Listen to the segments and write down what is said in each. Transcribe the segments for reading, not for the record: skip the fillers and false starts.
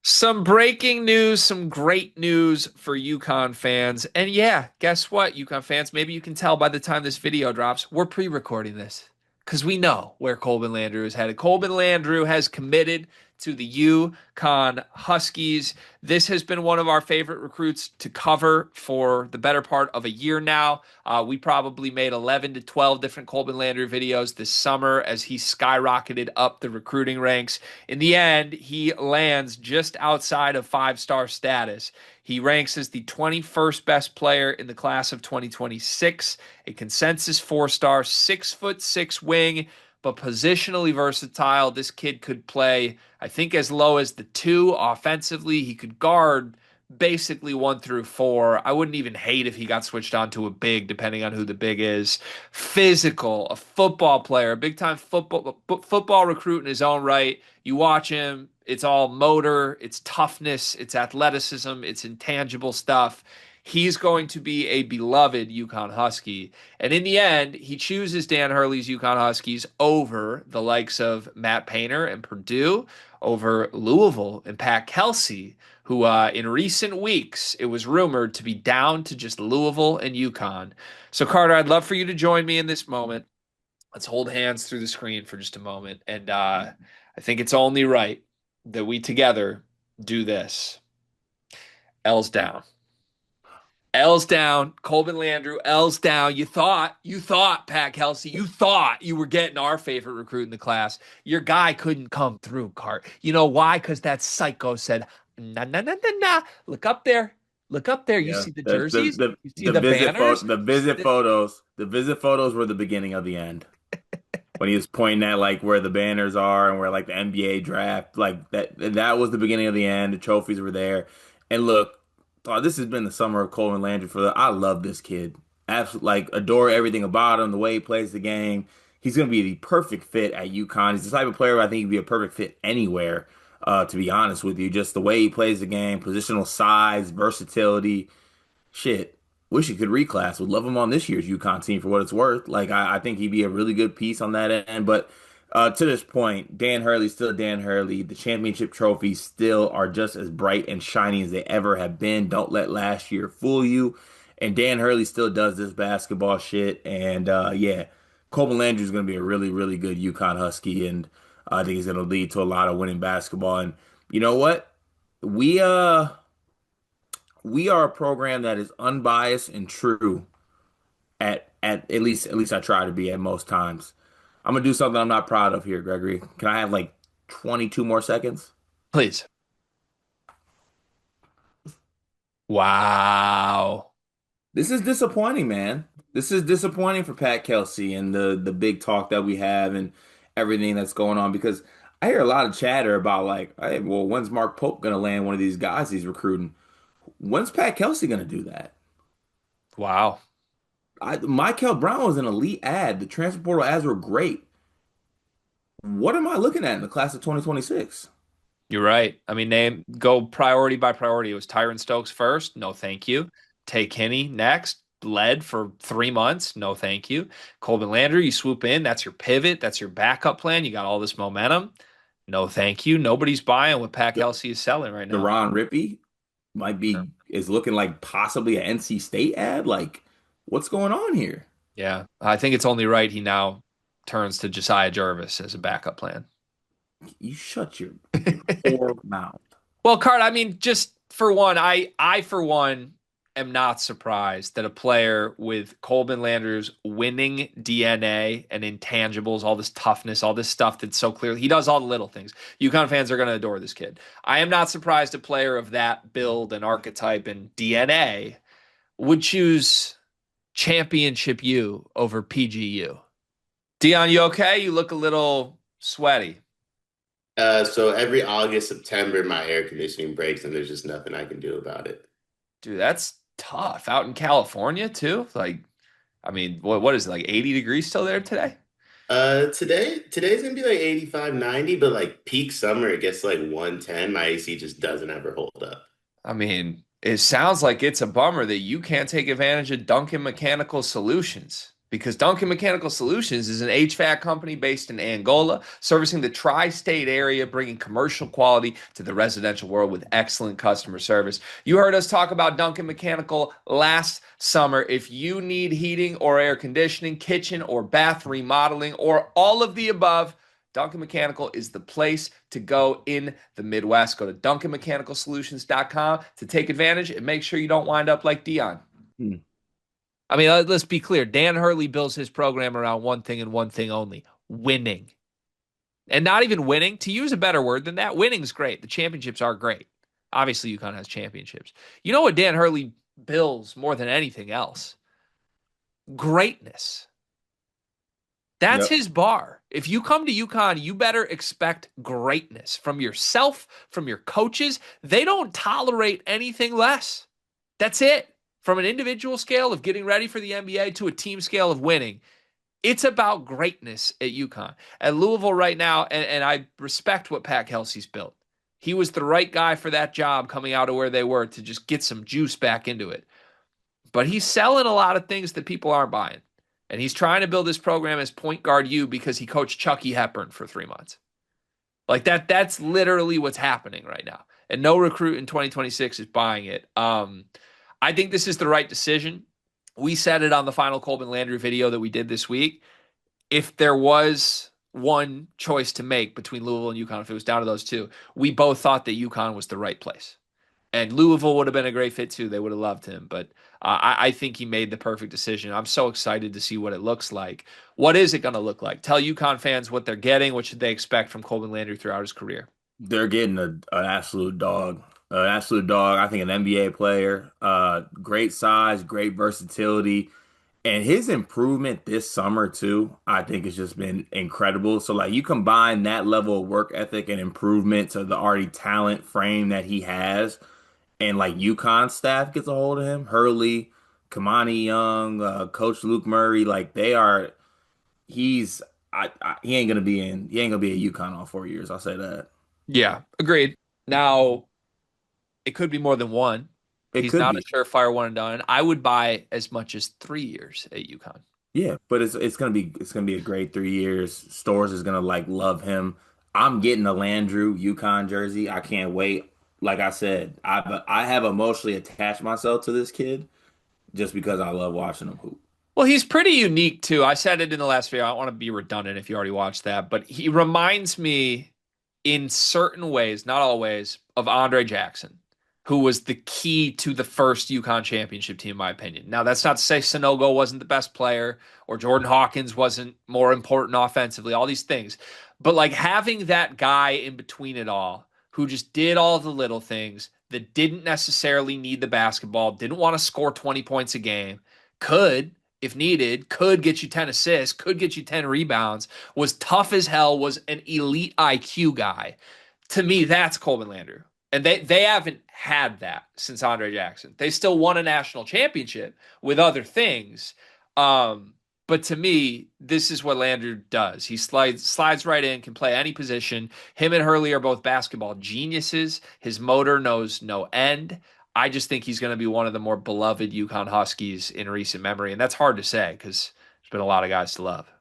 Some breaking news, some great news for UConn fans. And yeah, guess what, UConn fans? Maybe you can tell by the time this video drops, we're pre-recording this because we know where Colben Landrew is headed. Colben Landrew has committed to the UConn Huskies. This has been one of our favorite recruits to cover for the better part of a year now. We probably made 11 to 12 different Colben Landrew videos this summer as he skyrocketed up the recruiting ranks. In the end, he lands just outside of five-star status. He ranks as the 21st best player in the class of 2026, a consensus four-star, 6'6" wing, but positionally versatile. This kid could play, I think, as low as the two offensively. He could guard basically one through four. I wouldn't even hate if he got switched on to a big, depending on who the big is. Physical, a football player, a big time football recruit in his own right. You watch him, it's all motor, it's toughness, it's athleticism, it's intangible stuff. He's going to be a beloved UConn Husky. And in the end, he chooses Dan Hurley's UConn Huskies over the likes of Matt Painter and Purdue, over Louisville and Pat Kelsey, who in recent weeks, it was rumored to be down to just Louisville and UConn. So, Carter, I'd love for you to join me in this moment. Let's hold hands through the screen for just a moment. And I think it's only right that we together do this. L's down. L's down. Colben Landrew, L's down. You thought, Pat Kelsey, you thought you were getting our favorite recruit in the class. Your guy couldn't come through, Cart. You know why? Because that psycho said, nah, nah, nah, nah, nah. Look up there. Look up there. You Yeah, see the jerseys? You see the the visit banners? the visit photos were the beginning of the end. When he was pointing at like where the banners are and where like the NBA draft, like that was the beginning of the end. The trophies were there. And look, this has been the summer of Coleman Landry I love this kid. Absolutely, like adore everything about him, the way he plays the game. He's going to be the perfect fit at UConn. He's the type of player I think he'd be a perfect fit anywhere. To be honest with you, just the way he plays the game, positional size, versatility. Shit, wish he could reclass. Would love him on this year's UConn team for what it's worth. Like I think he'd be a really good piece on that end. But to this point, Dan Hurley's still Dan Hurley. The championship trophies still are just as bright and shiny as they ever have been. Don't let last year fool you. And Dan Hurley still does this basketball shit. And yeah, Colben Landry is going to be a really, really good UConn Husky, and I think he's going to lead to a lot of winning basketball. And you know what? We uh we are a program that is unbiased and true at least I try to be at most times. I'm gonna do something I'm not proud of here, Gregory. Can I have like 22 more seconds? Please. Wow. This is disappointing, man. This is disappointing for Pat Kelsey and the big talk that we have and everything that's going on because I hear a lot of chatter about like, hey, well, when's Mark Pope gonna land one of these guys he's recruiting? When's Pat Kelsey gonna do that? Wow. Michael Brown was an elite ad. The transfer portal ads were great. What am I looking at in the class of 2026? You're right. I mean, go priority by priority. It was Tyron Stokes first. No, thank you. Tay Kinney next. Led for 3 months. No, thank you. Colben Landry, you swoop in. That's your pivot. That's your backup plan. You got all this momentum. No, thank you. Nobody's buying what Pat The, Kelsey is selling right the now. Ron Rippey is looking like possibly an NC State ad. Like, what's going on here? Yeah, I think it's only right he now turns to Josiah Jarvis as a backup plan. You shut your poor mouth. Well, Cart, I mean, just for one, I for one am not surprised that a player with Colben Landrew's winning DNA and intangibles, all this toughness, all this stuff that's so clear, he does all the little things. UConn fans are going to adore this kid. I am not surprised a player of that build and archetype and DNA would choose championship U over PGU. Dion, you okay? You look a little sweaty. So every August, September, my air conditioning breaks, and there's just nothing I can do about it. Dude, that's tough. Out in California too. Like, I mean, what is it, like 80 degrees still there today? Today's gonna be like 85, 90, but like peak summer, it gets like 110. My AC just doesn't ever hold up. I mean, it sounds like it's a bummer that you can't take advantage of Duncan Mechanical Solutions. Because Duncan Mechanical Solutions is an HVAC company based in Angola, servicing the tri-state area, bringing commercial quality to the residential world with excellent customer service. You heard us talk about Duncan Mechanical last summer. If you need heating or air conditioning, kitchen or bath remodeling, or all of the above, Duncan Mechanical is the place to go in the Midwest. Go to DuncanMechanicalSolutions.com to take advantage and make sure you don't wind up like Dion. Hmm. I mean, let's be clear. Dan Hurley builds his program around one thing and one thing only: winning. And not even winning, to use a better word than that, winning's great. The championships are great. Obviously, UConn has championships. You know what Dan Hurley builds more than anything else? Greatness. That's Yep. his bar. If you come to UConn, you better expect greatness from yourself, from your coaches. They don't tolerate anything less. That's it. From an individual scale of getting ready for the NBA to a team scale of winning, it's about greatness at UConn. At Louisville right now, and I respect what Pat Kelsey's built. He was the right guy for that job coming out of where they were to just get some juice back into it. But he's selling a lot of things that people aren't buying. And he's trying to build his program as point guard U because he coached Chucky Hepburn for 3 months. Like that's literally what's happening right now. And no recruit in 2026 is buying it. I think this is the right decision. We said it on the final Colben Landrew video that we did this week. If there was one choice to make between Louisville and UConn, if it was down to those two, we both thought that UConn was the right place. And Louisville would have been a great fit too. They would have loved him. But I think he made the perfect decision. I'm so excited to see what it looks like. What is it going to look like? Tell UConn fans what they're getting. What should they expect from Colben Landry throughout his career? They're getting an absolute dog. An absolute dog. I think an NBA player. Great size, great versatility. And his improvement this summer too, I think has just been incredible. So like you combine that level of work ethic and improvement to the already talent frame that he has, and like UConn staff gets a hold of him, Hurley, Kamani Young, Coach Luke Murray, like they are. He's he ain't gonna be in. He ain't gonna be at UConn all 4 years. I'll say that. Yeah, agreed. Now, it could be more than one. It He's could not a be. surefire one and done. I would buy as much as 3 years at UConn. Yeah, but it's gonna be a great 3 years. Stores is gonna like love him. I'm getting a Landrew UConn jersey. I can't wait. Like I said, I have emotionally attached myself to this kid just because I love watching him hoop. Well, he's pretty unique too. I said it in the last video. I don't want to be redundant if you already watched that, but he reminds me in certain ways, not all ways, of Andre Jackson, who was the key to the first UConn championship team, in my opinion. Now, that's not to say Sonogo wasn't the best player or Jordan Hawkins wasn't more important offensively, all these things. But like having that guy in between it all who just did all the little things that didn't necessarily need the basketball, didn't want to score 20 points a game, could, if needed, could get you 10 assists, could get you 10 rebounds, was tough as hell, was an elite IQ guy. To me, that's Colben Landrew. And they haven't had that since Andre Jackson. They still won a national championship with other things. But to me, this is what Landrew does. He slides right in, can play any position. Him and Hurley are both basketball geniuses. His motor knows no end. I just think he's going to be one of the more beloved UConn Huskies in recent memory. And that's hard to say because there's been a lot of guys to love.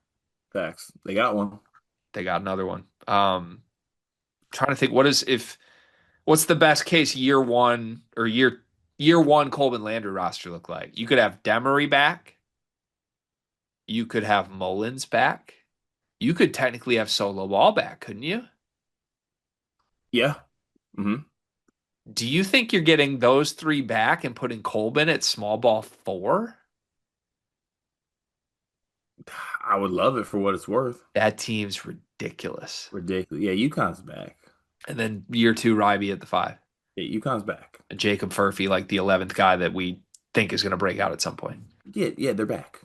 Facts. They got one. They got another one. Trying to think what's the best case year one or year one Colben Landrew roster look like? You could have Demery back. You could have Mullins back. You could technically have Solo Ball back, couldn't you? Yeah. Hmm. Do you think you're getting those three back and putting Colben at small ball 4? I would love it for what it's worth. That team's ridiculous. Ridiculous. Yeah, UConn's back. And then year 2, Ryby at the 5. Yeah, UConn's back. And Jacob Furphy, like the 11th guy that we think is going to break out at some point. Yeah, they're back.